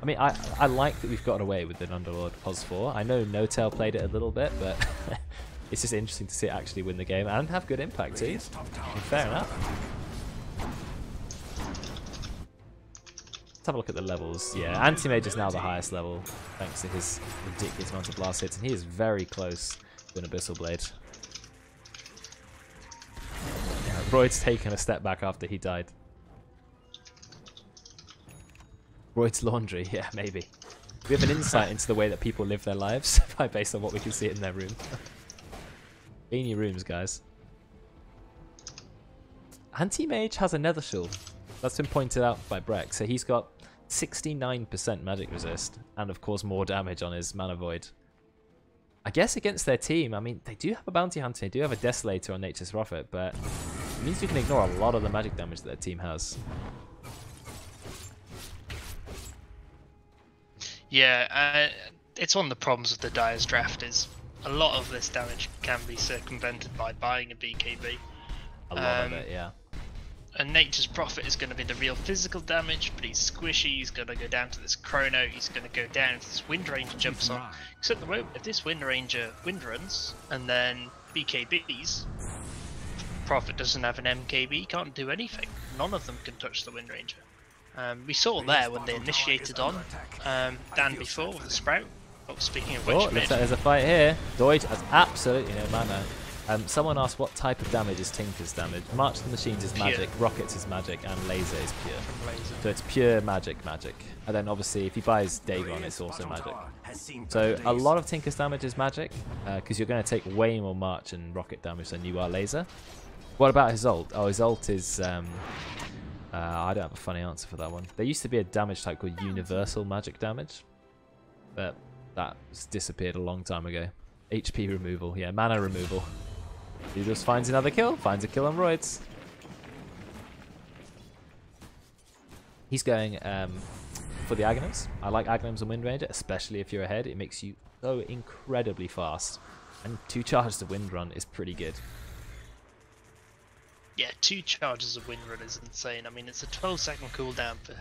I mean, I like that we've gotten away with an Underlord Pos 4. I know No Tail played it a little bit, but it's just interesting to see it actually win the game and have good impact too. I mean, fair enough. Let's have a look at the levels. Yeah, Anti-Mage is now the highest level, thanks to his ridiculous amount of blast hits, and he is very close to an Abyssal Blade. Yeah, Roid's taken a step back after he died. Roid's laundry, yeah, maybe. We have an insight into the way that people live their lives based on what we can see in their room. Be in your rooms, guys. Anti-Mage has a Nether Shield. That's been pointed out by Breck. So he's got 69% magic resist, and of course more damage on his Mana Void. I guess against their team, I mean, they do have a Bounty Hunter, they do have a Desolator on Nature's Prophet, but it means you can ignore a lot of the magic damage that their team has. Yeah, it's one of the problems with the Dire's draft is a lot of this damage can be circumvented by buying a BKB. A lot of it, yeah. And Nature's Prophet is going to be the real physical damage, but he's squishy, he's going to go down to this Chrono, he's going to go down if this Wind Ranger jumps on. Because at the moment, if this Wind Ranger wind runs, and then BKBs, Prophet doesn't have an MKB, he can't do anything. None of them can touch the Wind Ranger. We saw there when they initiated on Dan before with the Sprout. Oh, speaking of which, looks like there's a fight here. Doig has absolutely no mana. Someone asked what type of damage is Tinker's damage. March of the Machines is magic, Rockets is magic, and Laser is pure. So it's pure magic. And then obviously if he buys Dagon, it's also magic. So a lot of Tinker's damage is magic, because you're going to take way more March and Rocket damage than you are Laser. What about his ult? Oh, his ult is... I don't have a funny answer for that one. There used to be a damage type called Universal Magic Damage, but that's disappeared a long time ago. HP removal, yeah, mana removal. He just finds another kill, finds a kill on Roidz. He's going for the Aghanims. I like Aghanims and Wind Ranger, especially if you're ahead. It makes you so incredibly fast. And 2 charges of Wind Run is pretty good. Yeah, 2 charges of Wind Run is insane. I mean, it's a 12-second cooldown for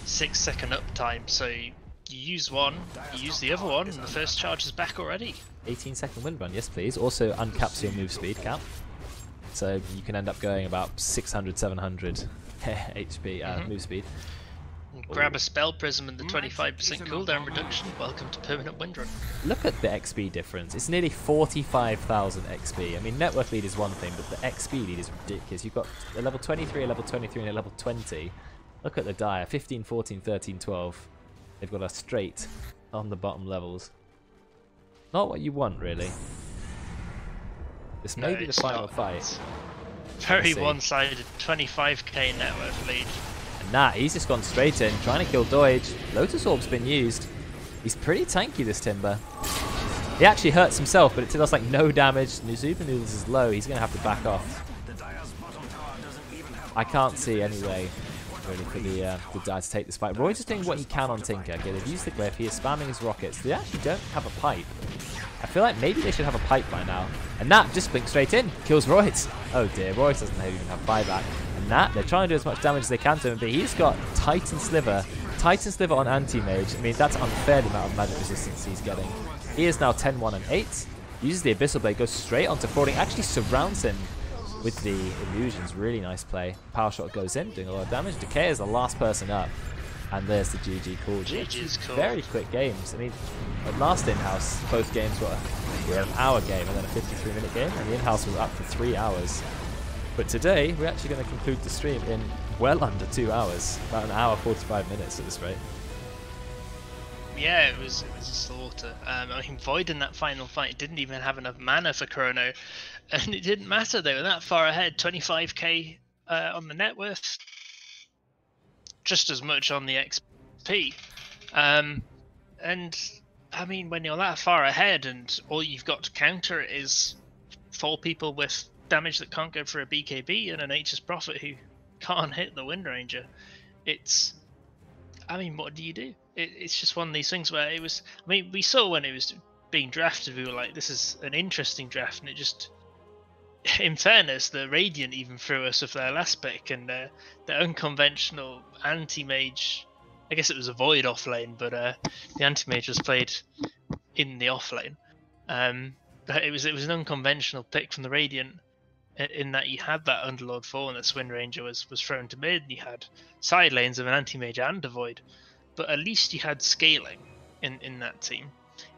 6-second uptime, so you use one, you use the other one, and the first charge is back already. 18-second Wind Run, yes please. Also uncaps your move speed cap. So you can end up going about 600, 700 HP move speed. Grab a Spell Prism and the 25% cooldown reduction. Welcome to permanent Wind Run. Look at the XP difference. It's nearly 45,000 XP. I mean, network lead is one thing, but the XP lead is ridiculous. You've got a level 23, a level 23, and a level 20. Look at the Dire. 15, 14, 13, 12. They've got a straight on the bottom levels. Not what you want, really. This may be the final fight. Very one-sided. 25k network lead. Nah, he's just gone straight in, trying to kill Doig. Lotus Orb's been used. He's pretty tanky, this Timber. He actually hurts himself, but it does like no damage. SupahNoodlz is low. He's going to have to back off. I can't see any way really for the Dire to take this fight. Roidz is doing what he can on Tinker. Okay, they've used the Glyph. He is spamming his rockets. They actually don't have a pipe. I feel like maybe they should have a pipe by now. And that just blinks straight in. Kills Roidz. Oh dear, Roidz doesn't even have buyback. And that, they're trying to do as much damage as they can to him, but he's got Titan Sliver. Titan Sliver on Anti-Mage. I mean, that's unfair the amount of magic resistance he's getting. He is now 10, 1, and 8. Uses the Abyssal Blade, goes straight onto frawding. Actually surrounds him with the illusions. Really nice play. Power Shot goes in, doing a lot of damage. Decayer is the last person up. And there's the GG call. GG's called. Very quick games. I mean, at last Inhouse, both games were an hour game and then a 53-minute game, and the Inhouse was up for 3 hours. But today, we're actually going to conclude the stream in well under 2 hours. About an hour, 45 minutes at this rate. Yeah, it was a slaughter. I mean, Void in that final fight didn't even have enough mana for Chrono, and it didn't matter. They were that far ahead. 25k on the net worth, just as much on the XP. And I mean, when you're that far ahead, and all you've got to counter it is 4 people with damage that can't go for a BKB and an Nature's Prophet who can't hit the Wind Ranger, it's, I mean, what do you do? It's just one of these things where it was, I mean, we saw when it was being drafted, we were like, this is an interesting draft, and it just, in fairness, the Radiant even threw us with their last pick, and the unconventional anti-mage I guess it was a Void off lane, but the anti-mage was played in the off lane. But it was an unconventional pick from the Radiant, in that you had that Underlord 4 and that Swin Ranger was thrown to mid, and you had side lanes of an anti-mage and a Void, but at least you had scaling in that team.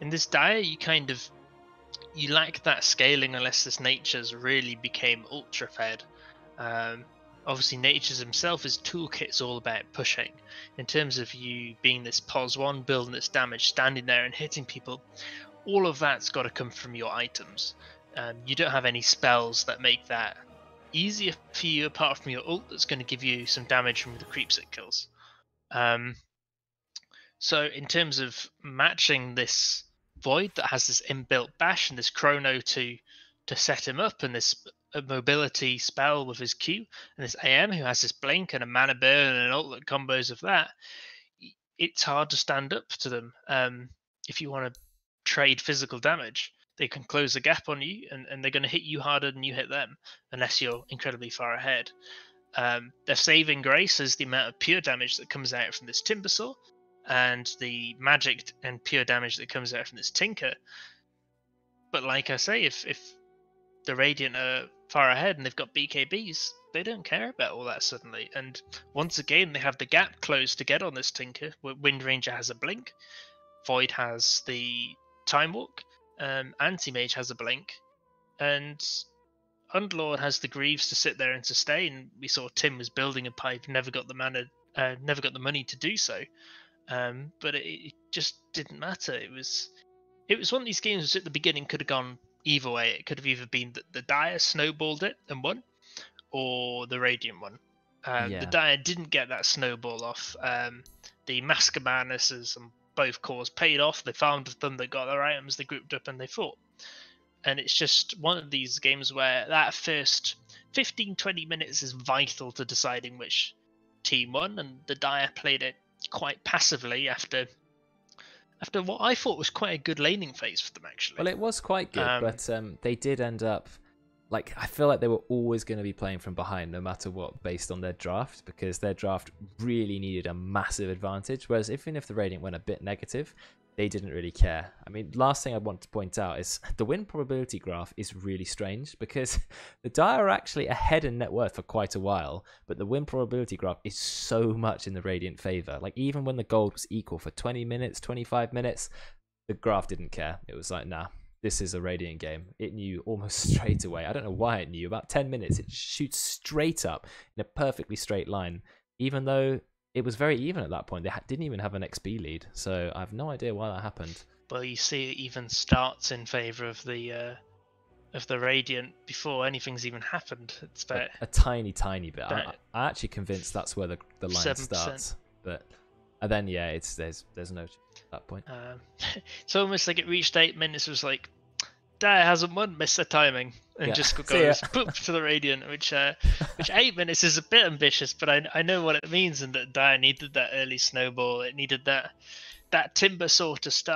In this Dire, you lack that scaling unless this Nature's really became ultra fed. Obviously Nature's himself, his toolkit's all about pushing. In terms of you being this pos 1, building this damage, standing there and hitting people, all of that's got to come from your items. You don't have any spells that make that easier for you apart from your ult that's going to give you some damage from the creeps it kills. So in terms of matching this Void that has this inbuilt bash and this chrono to set him up, and this mobility spell with his Q, and this AM who has this blink and a mana burn and an ult that combos of that, it's hard to stand up to them. If you want to trade physical damage, they can close the gap on you, and they're going to hit you harder than you hit them, unless you're incredibly far ahead. Their saving grace is the amount of pure damage that comes out from this Timbersaw, and the magic and pure damage that comes out from this Tinker. But like I say, if the Radiant are far ahead and they've got BKBs, they don't care about all that suddenly. And once again, they have the gap closed to get on this Tinker. Wind Ranger has a blink, Void has the Time Walk, Anti-Mage has a blink, and Underlord has the Greaves to sit there and sustain. We saw Tim was building a pipe, never got the mana, never got the money to do so. But it just didn't matter. It was one of these games which at the beginning could have gone either way. It could have either been that the Dire snowballed it and won, or the Radiant won. The Dire didn't get that snowball off. The Mask of Madnesses on both cores paid off. They farmed them, they got their items, they grouped up and they fought. And it's just one of these games where that first 15-20 minutes is vital to deciding which team won, and the Dire played it quite passively after what I thought was quite a good laning phase for them, actually. Well, it was quite good, but they did end up, like, I feel like they were always going to be playing from behind no matter what, based on their draft, because their draft really needed a massive advantage, whereas even if the Radiant went a bit negative, they didn't really care. I mean, last thing I want to point out is the win probability graph is really strange, because the Dire are actually ahead in net worth for quite a while, but the win probability graph is so much in the Radiant favor. Like, even when the gold was equal for 20 minutes, 25 minutes, the graph didn't care. It was like, nah, this is a Radiant game. It knew almost straight away. I don't know why it knew. About 10 minutes, it shoots straight up in a perfectly straight line, even though it was very even at that point. They didn't even have an XP lead, so I have no idea why that happened. Well, you see it even starts in favour of the Radiant before anything's even happened. It's about a tiny bit. I'm actually convinced that's where the line 7%. starts. But and then yeah, there's no change at that point. It's almost like it reached 8 minutes. It was like, Dire hasn't won, missed their timing, and just goes boop to the Radiant, which 8 minutes is a bit ambitious, but I know what it means, and that Dire needed that early snowball. It needed that Timbersaw to start.